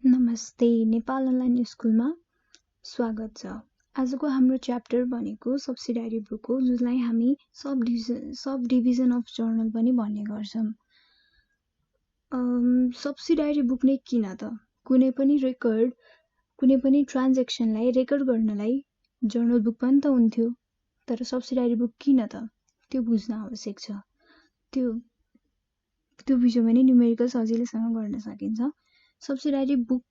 नमस्ते नेपाल अनलाइन स्कुलमा स्वागत छ। आजको हाम्रो च्याप्टर भनेको सब्सिडारी बुक हो, जसलाई हामी सब डिभिजन अफ जर्नल पनि भन्ने गर्छौं। सब्सिडारी बुक नै किन त? कुनै पनि ट्रान्ज्याक्सनलाई रेकर्ड गर्नलाई जर्नल बुक पनि त हुन्थ्यो, तर सब्सिडारी बुक किन त? त्यो बुझ्न आवश्यक छ। त्यो विषयमा नि न्युमेरिकल सजिलैसँग गर्न सकिन्छ। सब्सिडारी बुक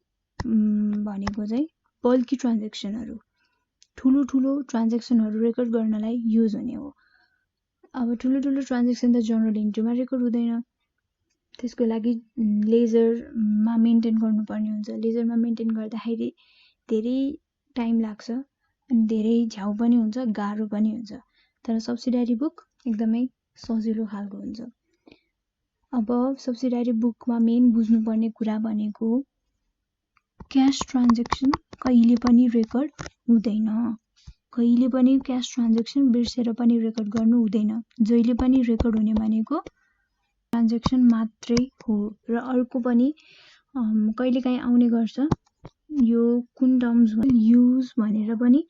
भनेको चाहिँ बल्की ट्रान्ज्याक्सनहरू, ठुलो ट्रान्ज्याक्सनहरू रेकर्ड गर्नलाई युज हुने हो। अब ठुलो ट्रान्ज्याक्सन त जर्नल इन्ट्रीमा रेकर्ड हुँदैन, त्यसको लागि लेजरमा मेन्टेन गर्नुपर्ने हुन्छ। लेजरमा मेन्टेन गर्दाखेरि धेरै टाइम लाग्छ अनि धेरै झ्याउ पनि हुन्छ, गाह्रो पनि हुन्छ। तर सब्सिडारी बुक एकदमै सजिलो खालको हुन्छ। अब सब्सिडारी बुकमा मेन बुझ्नुपर्ने कुरा भनेको क्याश ट्रान्ज्याक्सन कहिले पनि रेकर्ड हुँदैन। कहिले पनि क्याश ट्रान्ज्याक्सन बिर्सेर पनि रेकर्ड गर्नु हुँदैन। जहिले पनि रेकर्ड हुने भनेको ट्रान्ज्याक्सन मात्रै हो। र अर्को पनि कहिलेकाहीँ आउने गर्छ, यो कुन टर्म्स युज भनेर पनि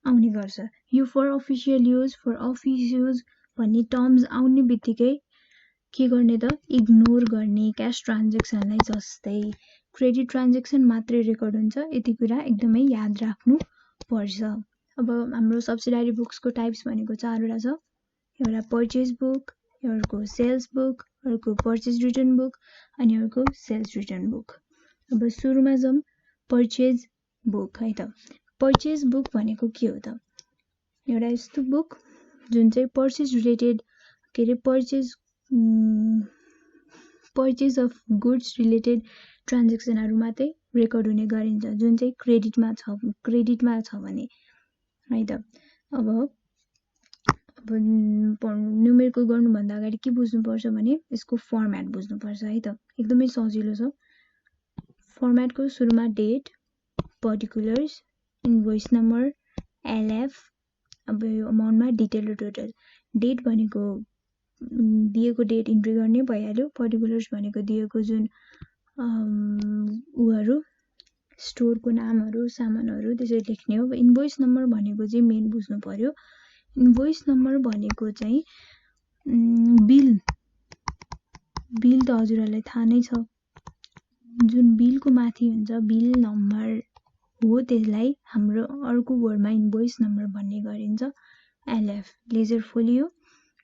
आउने गर्छ। यो for official use, for office use भन्ने टर्म्स आउने बित्तिकै के गर्ने त? इग्नोर गर्ने क्याश ट्रान्ज्याक्सनलाई। जस्तै क्रेडिट ट्रान्ज्याक्सन मात्रै रेकर्ड हुन्छ, यति कुरा एकदमै याद राख्नु पर्छ। अब हाम्रो सब्सिडारी बुक्सको टाइप्स भनेको 4वटा छ। एउटा पर्चेज बुक, अर्को सेल्स बुक, अर्को पर्चेज रिटर्न बुक अनि अर्को सेल्स रिटर्न बुक। अब सुरुमा जाउँ पर्चेज बुक है त। पर्चेज बुक भनेको के हो त? एउटा यस्तो बुक जुन चाहिँ purchase related purchase of goods related ट्रान्ज्याक्सनहरू मात्रै रेकर्ड हुने गरिन्छ, जुन चाहिँ क्रेडिटमा छ भने है त। अब न्युमेरिकल गर्नुभन्दा अगाडि के बुझ्नुपर्छ भने यसको फर्मेट बुझ्नुपर्छ है त। एकदमै सजिलो छ। फर्मेटको सुरुमा date, particulars, invoice number, LF, अब यो अमाउन्टमा डिटेल र टोटल। डेट भनेको दिएको डेट इन्ट्री गर्ने भइहाल्यो। पर्टिकुलर्स भनेको दिएको जुन उहरू स्टोरको नामहरू, सामानहरू त्यसरी लेख्ने हो। इन्भोइस नम्बर भनेको चाहिँ मेन बुझ्नु पर्यो। इन्भोइस नम्बर भनेको चाहिँ बिल त हजुरहरूलाई थाहा नै छ, जुन बिलको माथि हुन्छ बिल नम्बर हो, त्यसलाई हाम्रो अर्को वर्डमा इन्भोइस नम्बर भन्ने गरिन्छ। एलएफ लेजर फोलियो,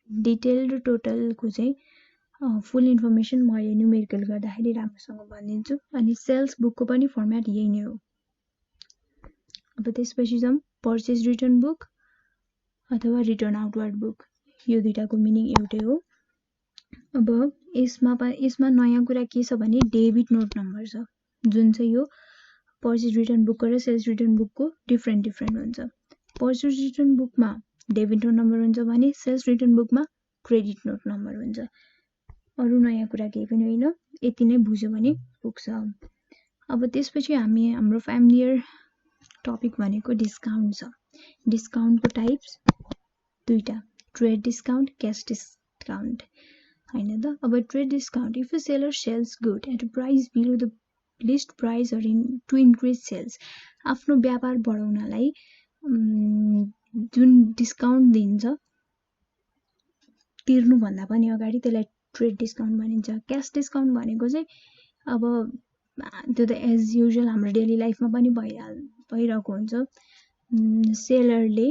डिटेल र टोटलको चाहिँ फुल इन्फर्मेसन मैले न्युमेरिकल गर्दाखेरि राम्रोसँग भनिदिन्छु। अनि सेल्स बुकको पनि फर्मेट यही नै हो। अब त्यसपछि जाउँ पर्चेज रिटर्न बुक अथवा रिटर्न आउटवर्ड बुक। यो दुईटाको मिनिङ एउटै हो। अब यसमा नयाँ कुरा के छ भने डेबिट नोट नम्बर छ, जुन चाहिँ यो पर्चेज रिटर्न बुकको र सेल्स रिटर्न बुकको डिफ्रेन्ट हुन्छ। पर्चेज रिटर्न बुकमा डेबिट नोट नम्बर हुन्छ भने सेल्स रिटर्न बुकमा क्रेडिट नोट नम्बर हुन्छ। अरू नयाँ कुरा केही पनि होइन, यति नै बुझ्यो भने पुग्छ। अब त्यसपछि हाम्रो फ्यामिलियर टपिक भनेको डिस्काउन्ट छ। डिस्काउन्टको टाइप्स दुईटा, ट्रेड डिस्काउन्ट, क्यास डिस्काउन्ट हैन त। अब trade discount, if a seller sells good at a price below the list price or to increase sales. आफ्नो व्यापार बढाउनलाई जुन डिस्काउन्ट दिन्छ तिर्नुभन्दा पनि अगाडि, त्यसलाई ट्रेड डिस्काउन्ट भनिन्छ। क्यास डिस्काउन्ट भनेको चाहिँ अब त्यो त एज युजुअल हाम्रो डेली लाइफमा पनि भइरहेको हुन्छ। सेलरले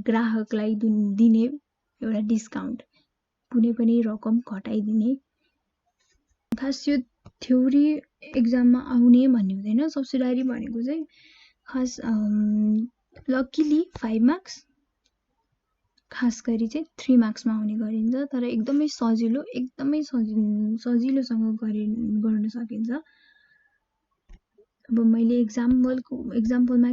ग्राहकलाई दिने एउटा डिस्काउन्ट, कुनै पनि रकम घटाइदिने। खास यो थ्योरी एक्जाममा आउने भन्ने हुँदैन। सब्सिडारी भनेको चाहिँ खास लकिली 5 मार्क्स, खास गरी चाहिँ 3 मार्क्समा आउने गरिन्छ। तर एकदमै सजिलोसँग गर्न सकिन्छ। अब मैले एक्जाम्पलमा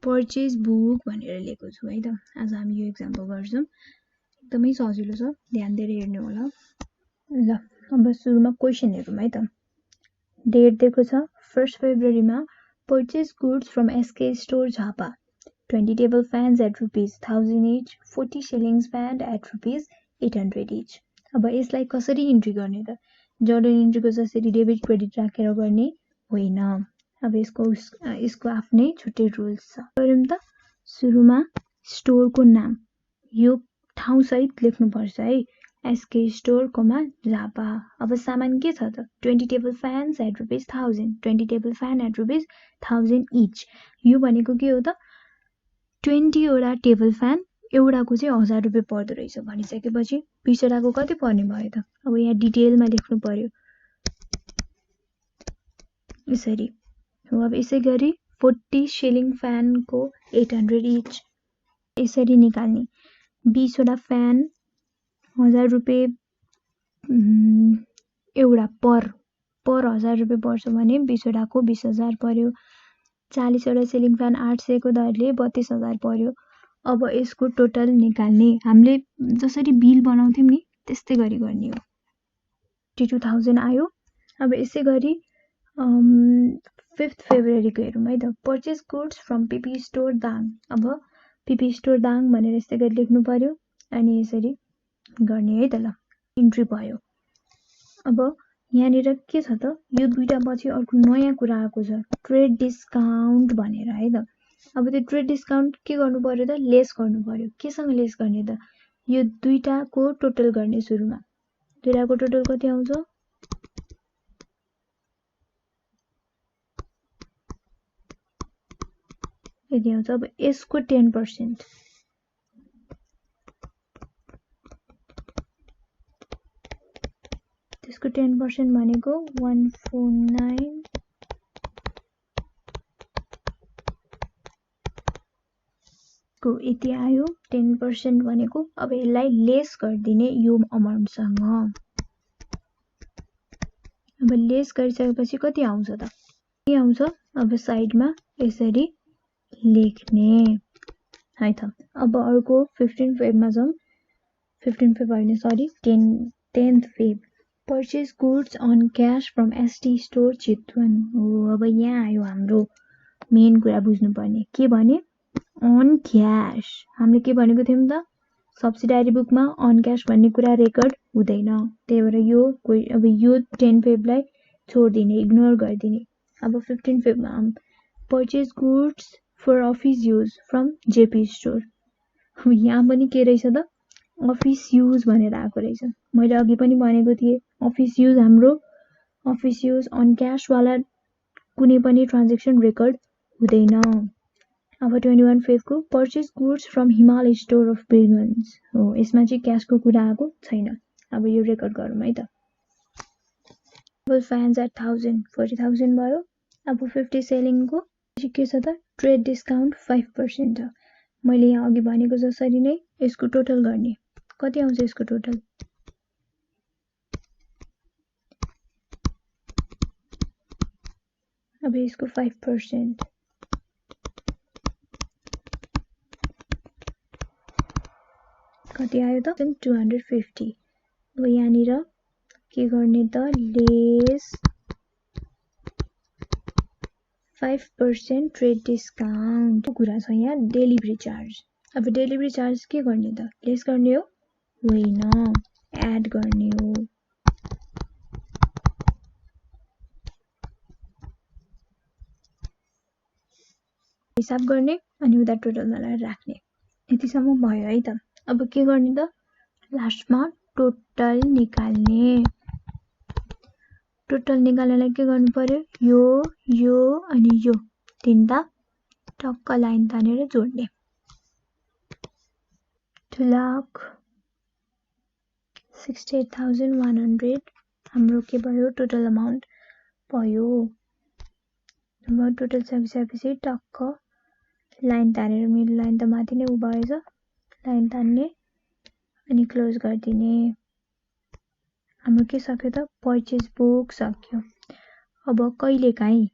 पर्चेज बुक भनेर लिएको छु है त। आज हामी यो एक्जाम्पल गर्छौँ। एकदमै सजिलो छ, ध्यान दिएर हेर्नु होला। ल अब सुरुमा क्वेसन हेरौँ है त। डेट दिएको छ 1 फेब्रुअरीमा purchase goods from SK store Jhapa, 20 table fans at ₹1000 each, 40 shillings fan at ₹800 each। अब यसलाई कसरी इन्ट्री गर्ने त? जर्नल इन्ट्रीको जसरी डेबिट क्रेडिट राखेर गर्ने होइन। अब यसको आफ्नै छुट्टै रुल्स छ। गरौँ त सुरुमा स्टोरको नाम यो ठाउँ सहित लेख्नुपर्छ है। एसके स्टोर कोमा झापा। अब सामान के छ त 20 table fans at ₹1000 20 table fan at ₹1000 each. यो भनेको के हो त 20 वटा टेबल फ्यान एउटाको चाहिँ ₹1000 पर्दो रहेछ भनिसकेपछि 20 वटाको कति पर्ने भयो त। अब यहाँ डिटेलमा लेख्नु पर्यो यसरी हो। अब यसै गरी 40 सिलिङ फ्यानको 800 इच यसरी निकाल्ने। 20 वटा फ्यान ₹1000 एउटा पर ₹1000 पर्छ भने 20 वटाको 20,000 पर्यो। 40 वटा सिलिङ फ्यान 800 को दरले 32,000 पर्यो। अब यसको टोटल निकाल्ने। हामीले जसरी बिल बनाउँथ्यौं नि त्यस्तै गरी गर्ने हो। 52,000 आयो। अब यसै गरी 5 फेब्रुअरी को हेरौँ है त। Purchase goods from PP store Dang. अब पीपी स्टोर दाङ भनेर यस्तै गरी लेख्नु पर्यो अनि यसरी गर्ने है त। ल इन्ट्री भयो। अब यहाँनिर के छ त यो दुईटा पछि अर्को नयाँ कुरा आएको छ ट्रेड डिस्काउन्ट भनेर है त। अब त्यो ट्रेड डिस्काउन्ट के गर्नु पर्यो त लेस गर्नु पर्यो। केसँग लेस गर्ने त यो दुईटाको टोटल गर्ने। सुरुमा दुईटाको टोटल कति आउँछ यति आउँछ। अब यसको 10% त्यसको 10% भनेको 149 को यति आयो 10% भनेको। अब यसलाई लेस गरिदिने यो अमाउन्टसँग। अब लेस गरिसकेपछि कति आउँछ त के आउँछ। अब साइडमा यसरी लेख्ने है त। अब अर्को 15 फेब्रुअरीमा जाउँ। 15 फेब्रुअरी होइन sorry 10th February. Purchase goods on cash from ST store Chitwan हो। अब यहाँ आयो हाम्रो मेन कुरा बुझ्नुपर्ने। के भने अन क्यास। हामीले के भनेको थियौं त सब्सिडारी बुकमा अन क्यास भन्ने कुरा रेकर्ड हुँदैन। त्यही भएर यो 10 फेब्रुअरीलाई छोडिदिने इग्नोर गरिदिने। अब 15 February purchase goods for office use from JP store. अब यहाँ पनि के रहेछ त अफिस युज भनेर आएको रहेछ। मैले अघि पनि भनेको थिएँ अफिस युज हाम्रो अफिस युज अन क्याश वाला कुनै पनि ट्रान्ज्याक्सन रेकर्ड हुँदैन। अब 21 फेब्रुअरी को purchase goods from Himalaya store of Birgunj हो। यसमा चाहिँ क्याशको कुरा आएको छैन। अब यो रेकर्ड गरौँ है त। टेबल फ्यान्स एट 1000 40,000 भयो। अब 50 सेलिङको के छ त ट्रेड डिस्काउन्ट 5% छ। मैले यहाँ अघि भनेको जसरी नै यसको टोटल गर्ने। कति आउँछ यसको टोटल अब यसको 5% कति आयो त 250। अब यहाँनिर के गर्ने त लेस 5% ट्रेड डिस्काउन्ट कुरा छ यहाँ डेलिभरी चार्ज। अब डेलिभरी चार्ज के गर्ने त लेस गर्ने हो होइन एड गर्ने हो। हिसाब गर्ने अनि उता टोटलमा लगाएर राख्ने। यतिसम्म भयो है त। अब के गर्ने त लास्टमा टोटल निकाल्ने। टोटल निकाल्नलाई के गर्नु पर्यो यो अनि यो तीनटा टक्क लाइन तानेर जोड्ने। 2,68,100 हाम्रो के भयो टोटल अमाउन्ट भयो। अब टोटल सकिसकेपछि टक्क लाइन तानेर मेरो लाइन त माथि नै उभा भएछ लाइन तान्ने अनि क्लोज गरिदिने। हाम्रो के सक्यो त पर्चेज बुक सक्यो। अब कहिलेकाहीँ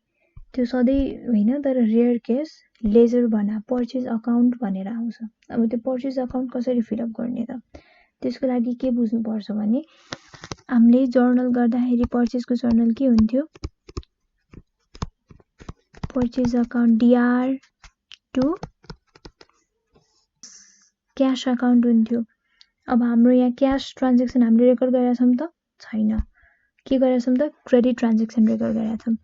त्यो सधैँ होइन तर रेयर केस लेजर बना पर्चेज अकाउन्ट भनेर आउँछ। अब त्यो पर्चेज अकाउन्ट कसरी फिलअप गर्ने त त्यसको लागि के बुझ्नुपर्छ भने हामीले जर्नल गर्दाखेरि पर्चेजको जर्नल के हुन्थ्यो purchase account DR to cash account हुन्थ्यो। अब हाम्रो यहाँ क्याश ट्रान्ज्याक्सन हामीले रेकर्ड गरेका छौँ त छैन। के गरेका छौँ त क्रेडिट ट्रान्ज्याक्सन रेकर्ड गरेका छौँ।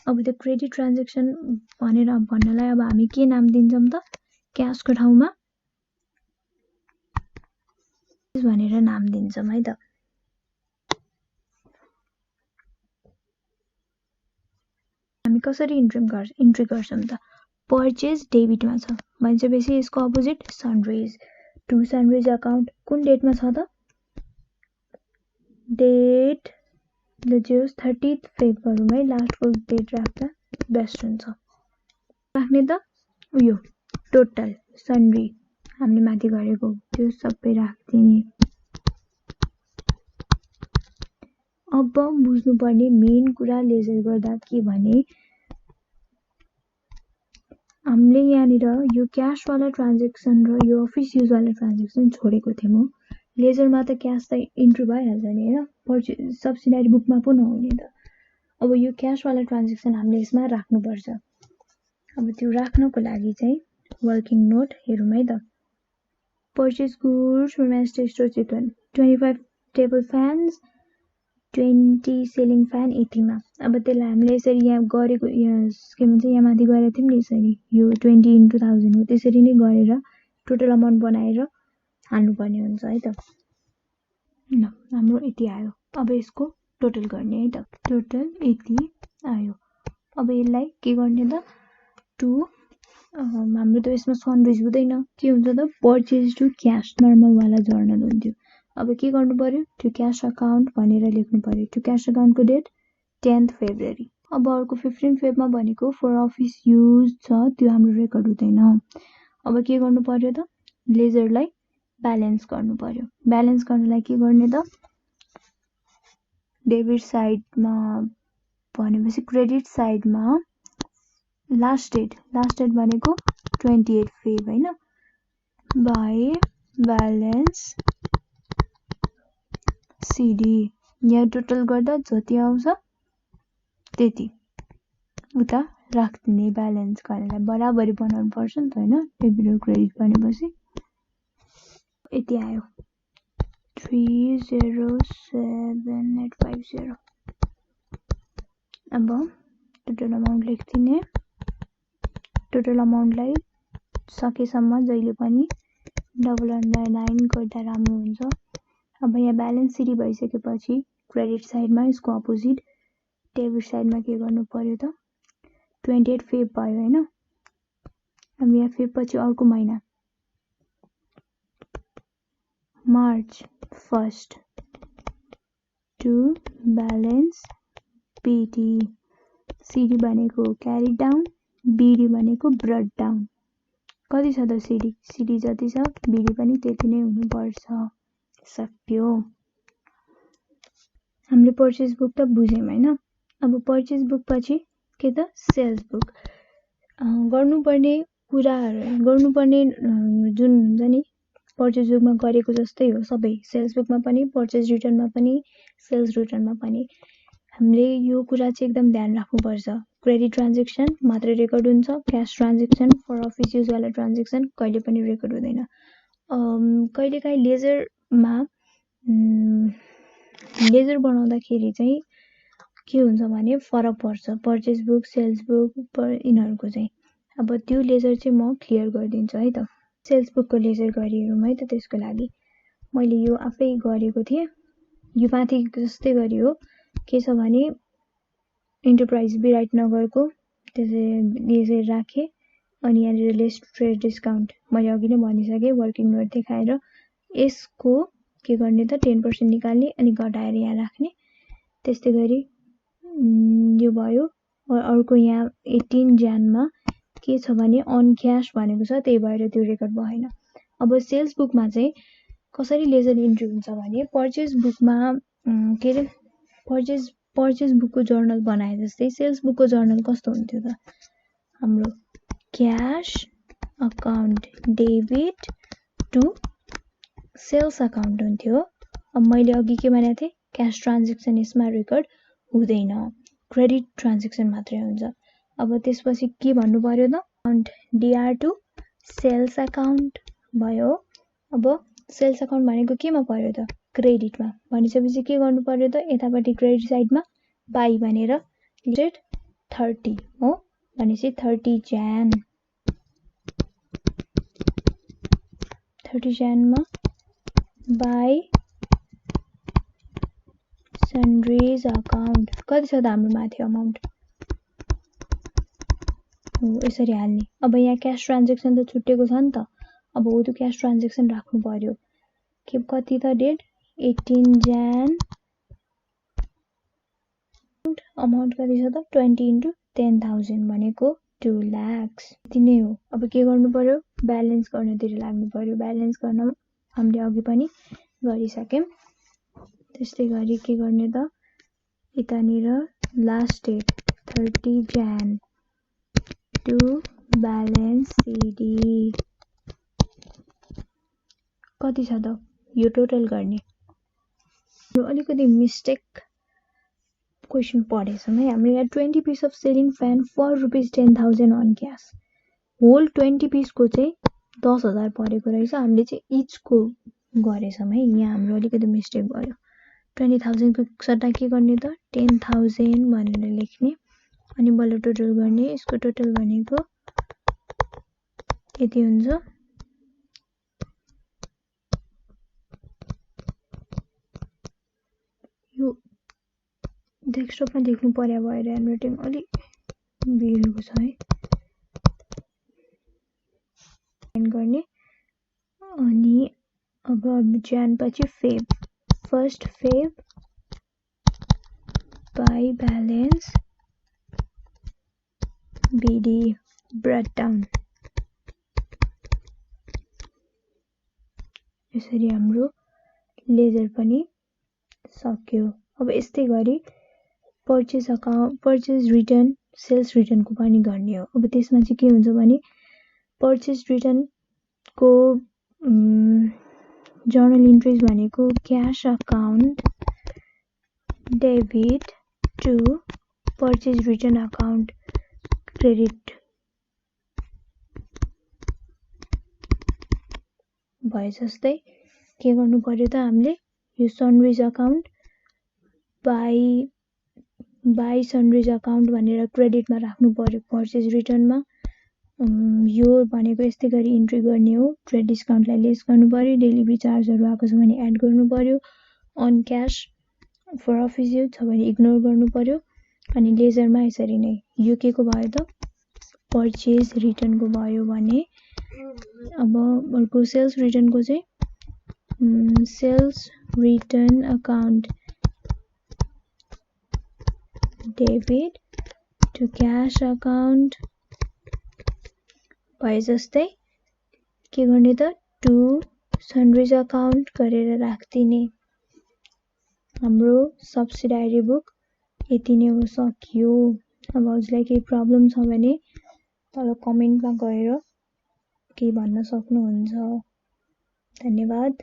अब त्यो क्रेडिट ट्रान्ज्याक्सन भनेर भन्नलाई अब हामी के नाम दिन्छौं त क्याशको ठाउँमा भनेर नाम दिन्छौं है त हामी कसरी इन्ट्री गर्छौं त पर्चेज डेबिटमा छ भनेपछि यसको opposite sunrise to sunrise account कुन डेटमा छ त डेट ल जोस् 30th फेब्रुअरीमै लास्टको डेट राख्दा बेस्ट हुन्छ राख्ने त उयो टोटल सन्ड्री हामीले माथि गरेको त्यो सबै राख्दिने अब बुझ्नुपर्ने मेन कुरा लेजर गर्दा के भने हामीले यहाँनिर यो क्याश वाला ट्रान्ज्याक्सन र यो अफिस युज वाला ट्रान्ज्याक्सन छोडेको थियौं लेजरमा त क्याश त इन्ट्री भइहाल्छ नि हैन सब्सिडारी बुकमा पो नहुने त अब यो क्याश वाला ट्रान्ज्याक्सन हामीले यसमा राख्नु पर्छ अब त्यो राख्नको लागि चाहिँ वर्किङ नोट हेरौँ है त purchase goods from store chicken 25 table fans 20 ceiling fan यतिमा अब त्यसलाई हामीले यसरी यहाँ गरेको के भन्छ यहाँ माथि गरेको थियौं नि यसरी यो 20 into 1000 हो त्यसरी नै गरेर टोटल अमाउन्ट बनाएर हाल्नुपर्ने हुन्छ है त ल हाम्रो यति आयो अब यसको टोटल गर्ने है त टोटल यति आयो अब यसलाई के गर्ने त टु हाम्रो त यसमा सनराइज हुँदैन के हुन्छ त पर्चेज टु क्याश नर्मल वाला जर्नल हुन्थ्यो अब के गर्नु पर्यो टु क्याश अकाउन्ट भनेर लेख्नु पर्यो टु क्याश अकाउन्टको डेट 10th फेब्रुअरी अब अर्को 15 फेब्रुअरीमा भनेको फर अफिस युज छ त्यो हाम्रो रेकर्ड हुँदैन अब के गर्नु पर्यो त लेजरलाई ब्यालेन्स गर्नु पर्यो ब्यालेन्स गर्नलाई के गर्ने त डेबिट साइडमा भनेपछि क्रेडिट साइडमा लास्ट डेट भनेको 28 फेब हैन बाइ ब्यालेन्स सिडी यहाँ टोटल गर्दा जति आउँछ त्यति उता राख्दिने ब्यालेन्स गर्नलाई बराबरी बनाउनु पर्छ नि त हैन डेबिट र क्रेडिट भनेपछि यति आयो 307850 अब टोटल अमाउन्ट लेख्दिने टोटल अमाउन्टलाई सकेसम्म जहिले पनि डबल अन्डरलाइन गर्दा राम्रो हुन्छ अब यहाँ ब्यालेन्स सिडी भइसकेपछि क्रेडिट साइडमा यसको अपोजिट डेबिट साइडमा के गर्नु पर्यो त 28 फेब भयो हैन अब यहाँ फेब पछि अर्को महिना March 1st to balance PT CD भनेको क्यारी डाउन बीडी भनेको ब्रड डाउन कति छ त सिडी जति छ बीडी पनि त्यति नै हुनुपर्छ सक्यो हामीले पर्चेज बुक त बुझ्यौं हैन अब पर्चेज बुक पछि के त सेल्स बुक गर्नुपर्ने कुराहरु गर्नुपर्ने जुन हुन्छ नि पर्चेज बुकमा गरेको जस्तै हो सबै सेल्स बुकमा पनि पर्चेज रिटर्नमा पनि सेल्स रिटर्नमा पनि हामीले यो कुरा चाहिँ एकदम ध्यान राख्नुपर्छ क्रेडिट ट्रान्ज्याक्सन मात्र रेकर्ड हुन्छ cash transaction for office use वाला ट्रान्ज्याक्सन कहिले पनि रेकर्ड हुँदैन कहिलेकाहीँ लेजर बनाउँदाखेरि चाहिँ के हुन्छ भने फरक पर्छ पर्चेज बुक सेल्स बुक यिनीहरुको चाहिँ अब त्यो लेजर चाहिँ म क्लियर गरिदिन्छु है त सेल्स बुकको लेजर गरिहेरौँ है त त्यसको लागि मैले यो आफै गरेको थिएँ यो माथि जस्तै गरी हो के छ भने एन्टरप्राइज बिराइट नगरको त्यसै राखे अनि यहाँ लिस्ट ट्रेड डिस्काउन्ट मैले अघि नै भनिसके वर्किङ नोट देखाएर यसको के गर्ने त 10% निकाल्ने अनि घटाएर यहाँ राख्ने त्यस्तै गरी यो भयो अर्को यहाँ 18 जानमा के छ भने अन क्याश भनेको छ त्यही भएर त्यो रेकर्ड भएन अब सेल्स बुकमा चाहिँ कसरी लेजर इन्ट्री हुन्छ भने पर्चेज बुकमा के रे पर्चेज बुकको जर्नल बनाए जस्तै सेल्स बुकको जर्नल कस्तो हुन्थ्यो त हाम्रो cash account debit to sales account हुन्थ्यो अब मैले अघि के भनेको थिएँ क्याश ट्रान्ज्याक्सन यसमा रेकर्ड हुँदैन क्रेडिट ट्रान्ज्याक्सन मात्रै हुन्छ अब त्यसपछि के भन्नु पर्यो त account DR to sales account भयो अब सेल्स अकाउन्ट भनेको केमा पर्यो त क्रेडिटमा भनिसकेपछि के गर्नु पर्यो त यतापट्टि क्रेडिट साइडमा बाई भनेर लेटेड 30 हो भनेपछि 30 Jan 30 Jan मा by sundries account कति छ त हाम्रो माथि अमाउन्ट हो यसरी हाल्ने। अब यहाँ क्याश ट्रान्ज्याक्सन त छुटेको छ नि त, अब हो त्यो क्याश ट्रान्ज्याक्सन राख्नु पर्यो। के कति त डेट 18 Jan अमाउन्ट कति छ त 20 into 10,000 भनेको 2 lakhs यति नै हो। अब के गर्नु पर्यो ब्यालेन्स गर्नतिर लाग्नु पर्यो। ब्यालेन्स गर्न हामीले अघि पनि गरिसक्यौं। त्यस्तै गरी के गर्ने त यतानिर last date 30 Jan to balance CD कति छ त यो टोटल गर्ने। अलिकति मिस्टेक क्वेशन पढेछौं है हामीले यहाँ 20 piece of selling fan for ₹10,000 on cash whole 20 piece को चाहिँ 10,000 परेको रहेछ। हामीले चाहिँ इच को गरेछौं है। यहाँ हाम्रो अलिकति मिस्टेक भयो। 20,000 को सट्टा के गर्ने त 10,000 भनेर लेख्ने अनि बल्ल टोटल गर्ने। यसको टोटल भनेको यति हुन्छ। यो डेस्कटपमा देख्नु पर्या भएर ह्यान्डराइटिङ अलि बिग्रेको छ है। गर्ने अनि अब Jan पछि Feb 1st Feb by balance BD breakdown यसरी हाम्रो लेजर पनि सक्यो। अब यस्तै गरी purchase account purchase return sales return को पनि गर्ने हो। अब त्यसमा चाहिँ के हुन्छ भने पर्चेज रिटर्न को जर्नल इन्ट्रीज भनेको cash account debit to purchase return account credit भए जस्तै के गर्नु पर्यो त हामीले यो sundries account by sundries account भनेर क्रेडिटमा राख्नु पर्यो पर्चेज रिटर्नमा। यो भनेको यस्तै गरी इन्ट्री गर्ने हो। ट्रेड डिस्काउन्टलाई लेस गर्नु पर्यो। डेलिभरी चार्जहरु आएको छ भने एड गर्नु पर्यो। On cash for office use छ भने इग्नोर गर्नु पर्यो। अनि लेजरमा यसरी नै यो के को भयो त पर्चेज रिटर्न को भयो भने अब अर्को सेल्स रिटर्न को चाहिँ sales return account debit to cash account भए जस्तै के गर्ने त टु सन्ड्रीज अकाउन्ट गरेर राख्दिने। हाम्रो सब्सिडायरी बुक यति नै हो सकियो। अब हजुरलाई केही प्रब्लम छ भने तल कमेन्टमा गएर के भन्न सक्नुहुन्छ। धन्यवाद।